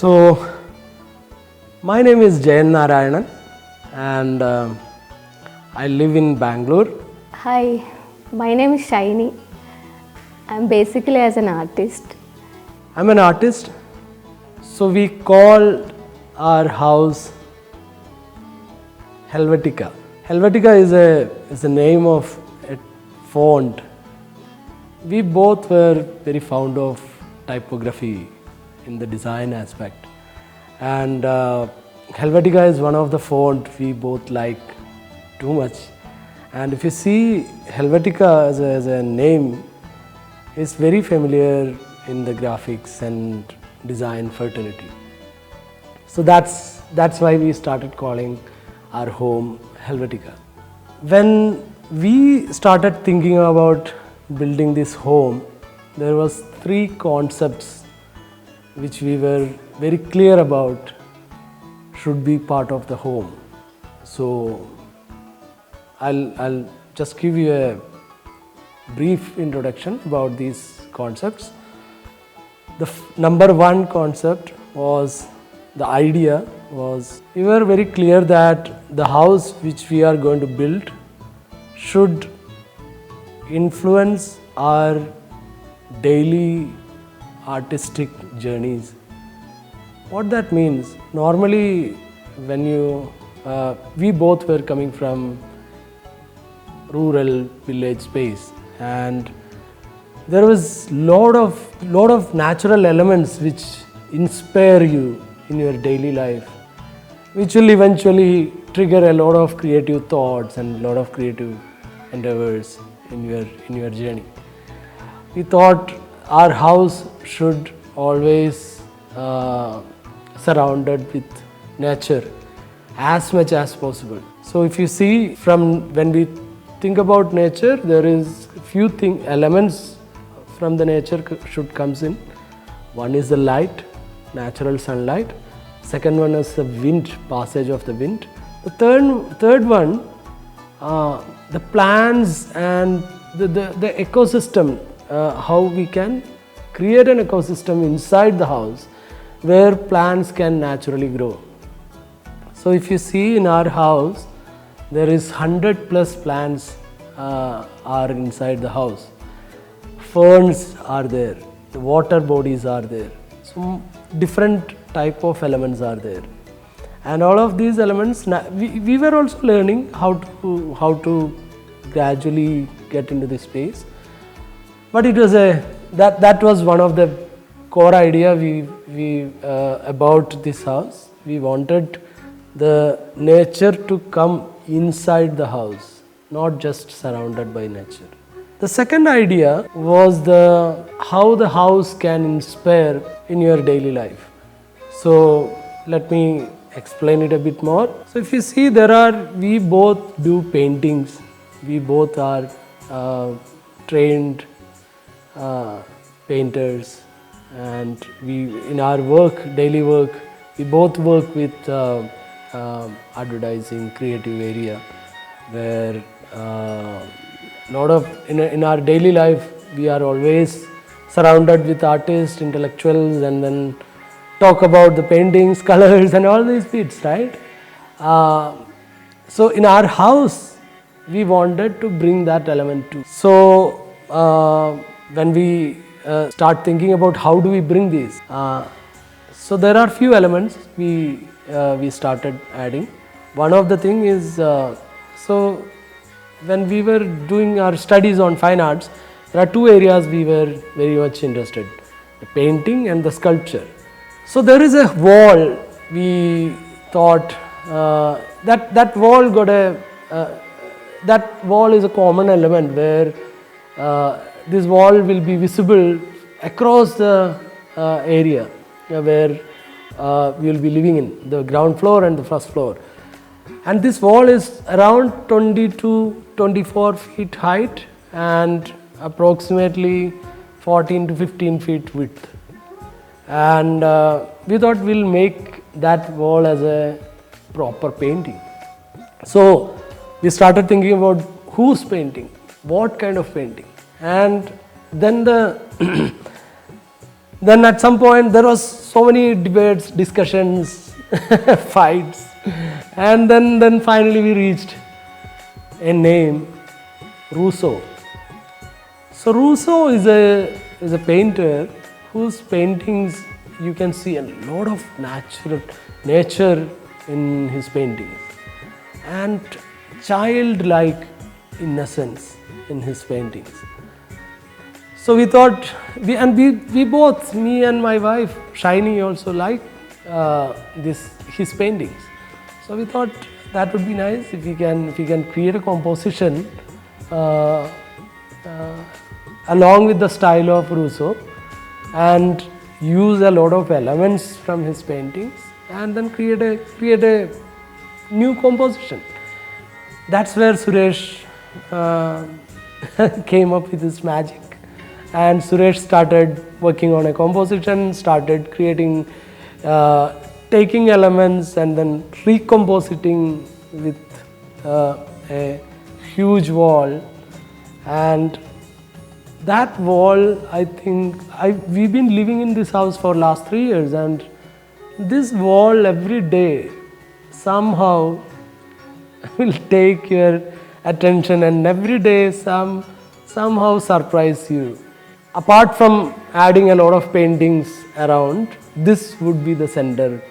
So, my name is Jayan Narayanan and I live in Bangalore. Hi, my name is Shaini. I'm basically as an artist. I'm an artist, so we call our house Helvetica. Helvetica is a name of a font. We both were very fond of typography in the design aspect, and Helvetica is one of the font we both like too much. And if you see Helvetica as a name, it's very familiar in the graphics and design fraternity. So that's why we started calling our home Helvetica. When we started thinking about building this home, there was 3 concepts which we were very clear about should be part of the home. So I'll just give you a brief introduction about these concepts. The number 1 concept was, the idea was, we were very clear that the house which we are going to build should influence our daily artistic journeys. What that means, normally when we both were coming from rural village space, and there was lot of natural elements which inspire you in your daily life, which will eventually trigger a lot of creative thoughts and a lot of creative endeavors in your journey. We thought our house should always surrounded with nature as much as possible. So if you see, from when we think about nature, there is few elements from the nature should comes in. One is the light, natural sunlight. Second one is the wind, passage of the wind. The third one, the plants and the ecosystem, how we can create an ecosystem inside the house where plants can naturally grow. So if you see in our house, there is 100 plus plants are inside the house. Ferns are there, the water bodies are there. So different type of elements are there. And all of these elements, we were also learning how to gradually get into this space. But it was that was one of the core idea we about this house. We wanted the nature to come inside the house, not just surrounded by nature. The second idea was how the house can inspire in your daily life. So let me explain it a bit more. So if you see, we both do paintings. We both are trained painters, and in our daily work, we both work with advertising, creative area, where in our daily life we are always surrounded with artists, intellectuals, and then talk about the paintings, colors, and all these bits, right? So in our house, we wanted to bring that element too. So when we start thinking about how do we bring these, so there are few elements we started adding. One of the thing is, so when we were doing our studies on fine arts, there are 2 areas we were very much interested: the painting and the sculpture. So there is a wall. We thought that wall that wall is a common element where this wall will be visible across the area where we will be living in, the ground floor and the first floor. And this wall is around 20 to 24 feet height and approximately 14 to 15 feet width. And we thought we'll make that wall as a proper painting. So we started thinking about who's painting, what kind of painting. And then Then at some point there was so many debates, discussions, fights, and then finally we reached a name, Rousseau. So Rousseau is a painter whose paintings you can see a lot of nature in his paintings and childlike innocence in his paintings. So we thought, we both, me and my wife, Shiny, also like his paintings. So we thought that would be nice if we can create a composition along with the style of Rousseau and use a lot of elements from his paintings and then create a new composition. That's where Suresh came up with his magic. And Suresh started working on a composition, started creating, taking elements and then recompositing with a huge wall. And that wall, I think, we've been living in this house for last 3 years, and this wall every day somehow will take your attention and every day somehow surprise you. Apart from adding a lot of paintings around, this would be the center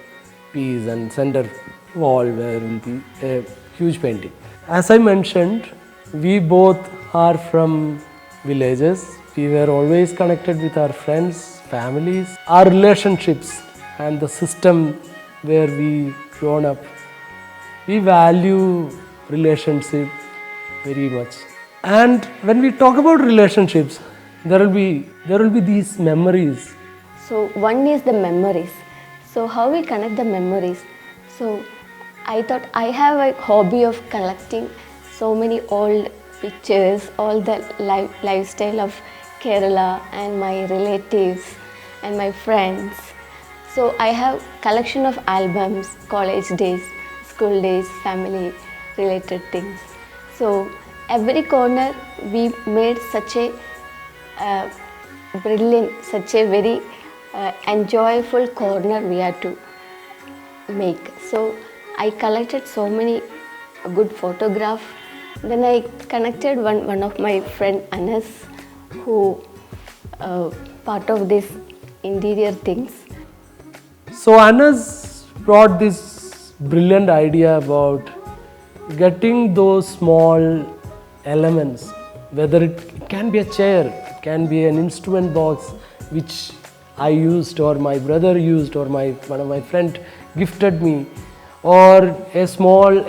piece and center wall where will be a huge painting. As I mentioned, we both are from villages. We were always connected with our friends, families, our relationships and the system where we grown up. We value relationship very much. And when we talk about relationships, there will be these memories. So one is the memories. So how we connect the memories? So I thought I have a hobby of collecting so many old pictures, all the lifestyle of Kerala and my relatives and my friends. So I have collection of albums, college days, school days, family related things. So every corner we made such a brilliant, such a very enjoyable corner we had to make. So I collected so many good photographs. Then I connected one of my friend Anas, who part of this interior things. So Anas brought this brilliant idea about getting those small elements, whether it can be a chair, it can be an instrument box which I used or my brother used or one of my friend gifted me, or a small,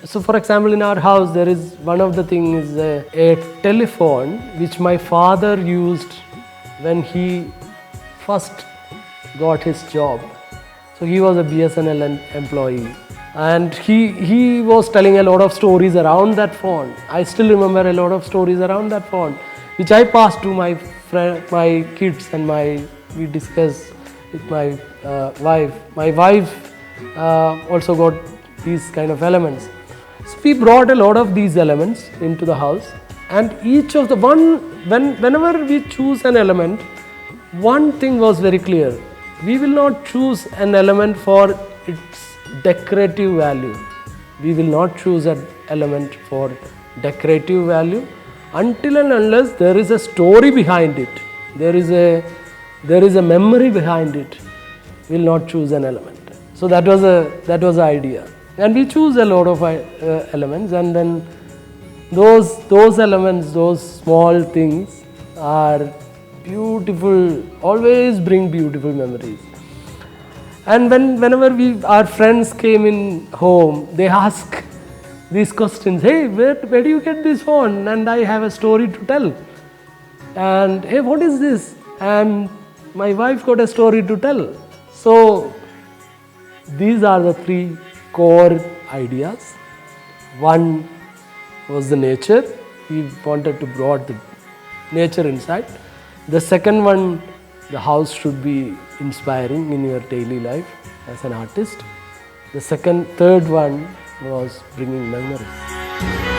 so for example in our house there is one of the things is a telephone which my father used when he first got his job. So he was a BSNL employee and he was telling a lot of stories around that phone. I still remember a lot of stories around that phone which I passed to my kids and we discussed with my wife. My wife also got these kind of elements. So we brought a lot of these elements into the house, and each of the whenever we choose an element, one thing was very clear. We will not choose an element for its decorative value. We will not choose an element for decorative value until and unless there is a story behind it. There is a memory behind it. We will not choose an element. So that was the idea. And we choose a lot of elements, and then those elements, those small things are beautiful, always bring beautiful memories. And whenever our friends came in home, they ask these questions, hey, where do you get this phone? And I have a story to tell. And hey, what is this? And my wife got a story to tell. So these are the 3 core ideas. One was the nature. We wanted to brought the nature inside. The second one, the house should be inspiring in your daily life as an artist. The third one was bringing memories.